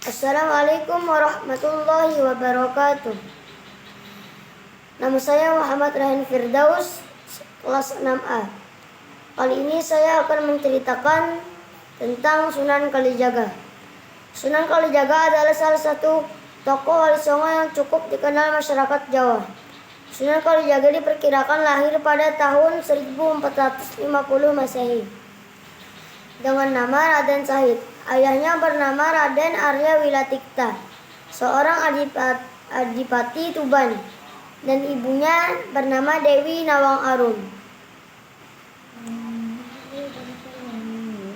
Assalamualaikum warahmatullahi wabarakatuh. Nama saya Muhammad Rahan Firdaus, kelas 6A. Kali ini saya akan menceritakan tentang Sunan Kalijaga. Sunan Kalijaga adalah salah satu tokoh wali songo yang cukup dikenal masyarakat Jawa. Sunan Kalijaga diperkirakan lahir pada tahun 1450 Masehi dengan nama Raden Sahid. Ayahnya bernama Raden Arya Wilatikta, seorang adipati Tuban, dan ibunya bernama Dewi Nawang Arum.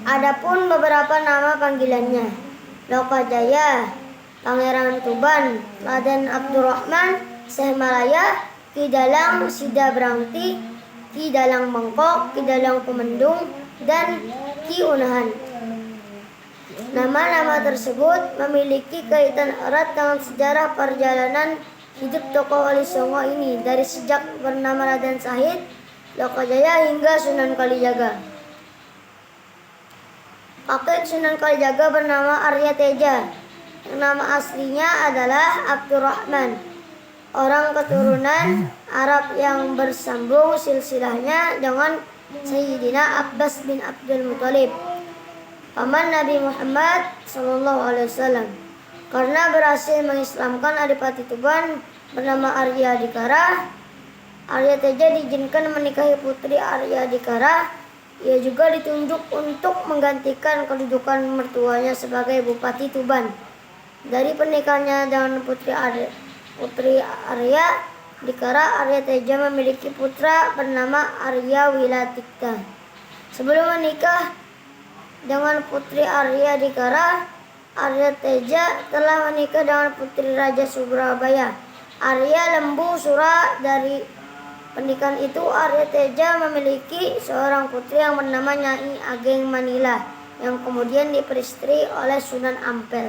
Adapun beberapa nama panggilannya: Lokajaya, Pangeran Tuban, Raden Abdurrahman, Syekh Malaya, Ki Dalang Sidabrangti, Ki Dalang Bangkok, Ki Dalang Kumendung, dan Ki Unahan. Nama-nama tersebut memiliki kaitan erat dengan sejarah perjalanan hidup tokoh wali songo ini dari sejak bernama Raden Sahid, Lokajaya hingga Sunan Kalijaga. Kakek Sunan Kalijaga bernama Arya Teja, yang nama aslinya adalah Abdurrahman, orang keturunan Arab yang bersambung silsilahnya dengan Sayyidina Abbas bin Abdul Muthalib, paman Nabi Muhammad SAW. Karena berhasil mengislamkan Adipati Tuban bernama Arya Dikara, Arya Teja diizinkan menikahi putri Arya Dikara. Ia juga ditunjuk untuk menggantikan kedudukan mertuanya sebagai Bupati Tuban. Dari pernikahannya dengan putri Arya Dikara, Arya Teja memiliki putra bernama Arya Wilatikta. Sebelum menikah dengan putri Arya Dikara, Arya Teja telah menikah dengan putri Raja Surabaya, Arya Lembu Sura. Dari pernikahan itu, Arya Teja memiliki seorang putri yang bernama Nyai Ageng Manila, yang kemudian diperistri oleh Sunan Ampel.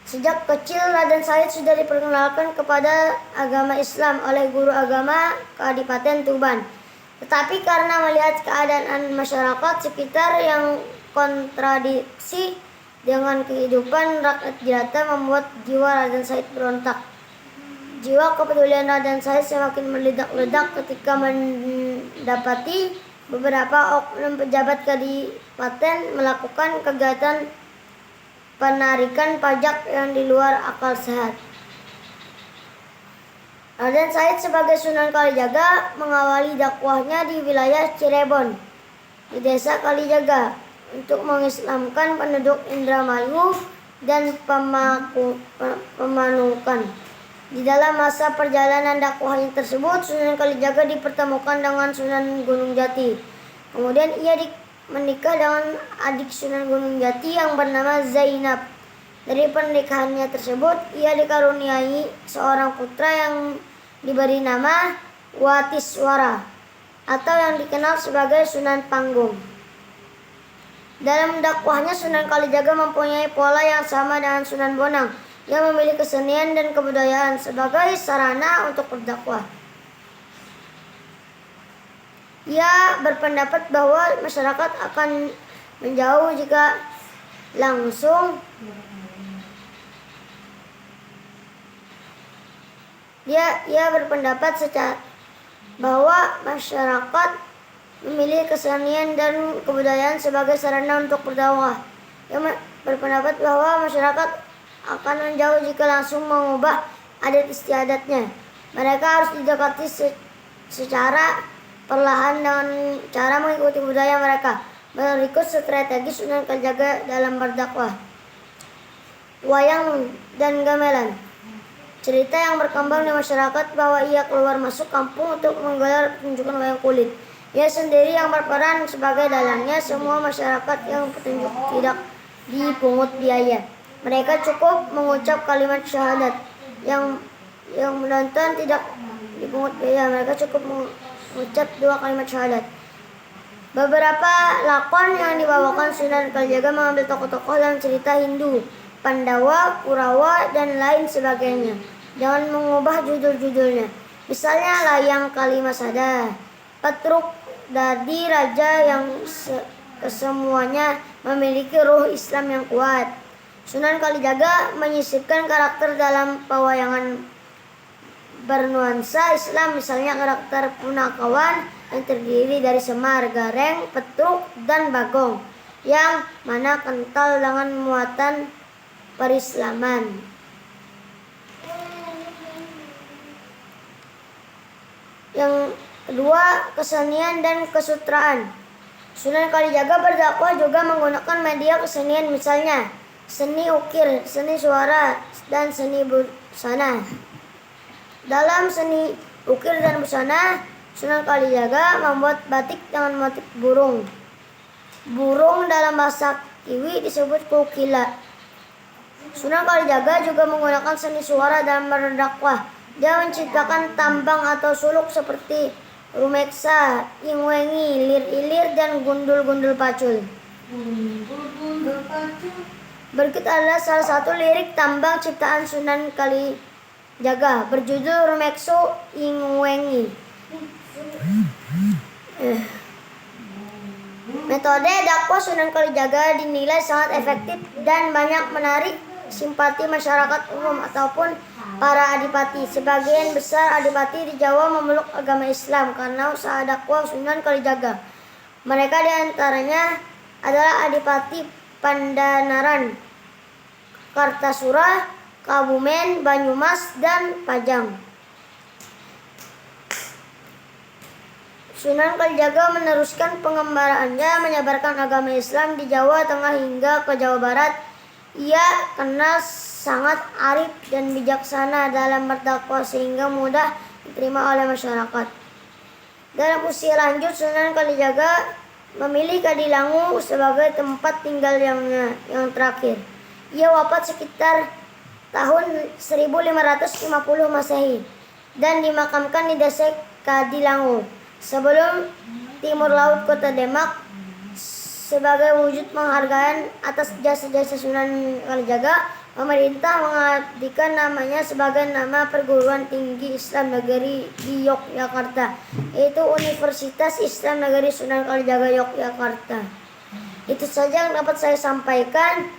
Sejak kecil, Raden Sahid sudah diperkenalkan kepada agama Islam oleh guru agama Kadipaten Tuban. Tetapi karena melihat keadaan masyarakat sekitar yang kontradiksi dengan kehidupan rakyat jelata, membuat jiwa Raden Sahid berontak. Jiwa kepedulian Raden Sahid semakin meledak-ledak ketika mendapati beberapa oknum pejabat kadipaten melakukan kegiatan penarikan pajak yang di luar akal sehat. Raden Sahid sebagai Sunan Kalijaga mengawali dakwahnya di wilayah Cirebon, di desa Kalijaga, untuk mengislamkan penduduk Indramayu dan Pemanukan. Di dalam masa perjalanan dakwahnya tersebut, Sunan Kalijaga dipertemukan dengan Sunan Gunung Jati. Kemudian ia menikah dengan adik Sunan Gunung Jati yang bernama Zainab. Dari pernikahannya tersebut, ia dikaruniai seorang putra yang diberi nama Watiswara, atau yang dikenal sebagai Sunan Panggung. Dalam dakwahnya, Sunan Kalijaga mempunyai pola yang sama dengan Sunan Bonang, yang memilih kesenian dan kebudayaan sebagai sarana untuk berdakwah. Ia berpendapat bahwa masyarakat akan menjauh jika langsung Ia berpendapat bahwa masyarakat memilih kesenian dan kebudayaan sebagai sarana untuk berdakwah. Ia berpendapat bahwa masyarakat akan menjauh jika langsung mengubah adat istiadatnya. Mereka harus didekati secara perlahan dengan cara mengikuti budaya mereka. Berikut strategi Sunan Kalijaga dalam berdakwah. Wayang dan gamelan. Cerita yang berkembang di masyarakat bahwa ia keluar masuk kampung untuk menggelar pertunjukan wayang kulit. Ia sendiri yang berperan sebagai dalangnya. Semua masyarakat yang petunjuk tidak dipungut biaya. Mereka cukup mengucap kalimat syahadat. Yang menonton tidak dipungut biaya. Mereka cukup mengucap 2 kalimat syahadat. Beberapa lakon yang dibawakan Sunan Kalijaga mengambil tokoh-tokoh dalam cerita Hindu, Pandawa, Kurawa, dan lain sebagainya, jangan mengubah judul-judulnya. Misalnya Layang Kalimasada, Petruk Dadi Raja yang kesemuanya memiliki ruh Islam yang kuat. Sunan Kalijaga menyisipkan karakter dalam pewayangan bernuansa Islam, misalnya karakter Punakawan yang terdiri dari Semar, Gareng, Petruk, dan Bagong, yang mana kental dengan muatan perislaman. Yang kedua, kesenian dan kesutraan. Sunan Kalijaga berdakwah juga menggunakan media kesenian, misalnya seni ukir, seni suara, dan seni busana. Dalam seni ukir dan busana, Sunan Kalijaga membuat batik dengan motif burung. Burung dalam bahasa Kiwi disebut kukila. Sunan Kalijaga juga menggunakan seni suara dalam berdakwah. Dia menciptakan tambang atau suluk seperti rumeksa, ingwengi, lir-ilir, dan gundul-gundul pacul. Berikut adalah salah satu lirik tambang ciptaan Sunan Kalijaga berjudul Rumekso Ingwengi. Metode dakwah Sunan Kalijaga dinilai sangat efektif dan banyak menarik simpati masyarakat umum ataupun para adipati. Sebagian besar adipati di Jawa memeluk agama Islam karena usaha dakwah Sunan Kalijaga. Mereka diantaranya adalah Adipati Pandanaran, Kartasura, Kabumen, Banyumas, dan Pajang. Sunan Kalijaga meneruskan pengembaraannya menyebarkan agama Islam di Jawa Tengah hingga ke Jawa Barat. Ia kenal sangat arif dan bijaksana dalam berdakwah sehingga mudah diterima oleh masyarakat. Dalam usia lanjut, Sunan Kalijaga memilih Kadilangu sebagai tempat tinggal yang terakhir. Ia wafat sekitar tahun 1550 Masehi dan dimakamkan di desa Kadilangu sebelum timur laut kota Demak. Sebagai wujud penghargaan atas jasa-jasa Sunan Kalijaga, pemerintah mengabdikan namanya sebagai nama perguruan tinggi Islam negeri di Yogyakarta, yaitu Universitas Islam Negeri Sunan Kalijaga Yogyakarta. Itu saja yang dapat saya sampaikan.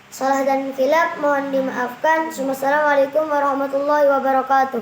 Salah dan khilaf mohon dimaafkan. Wassalamualaikum warahmatullahi wabarakatuh.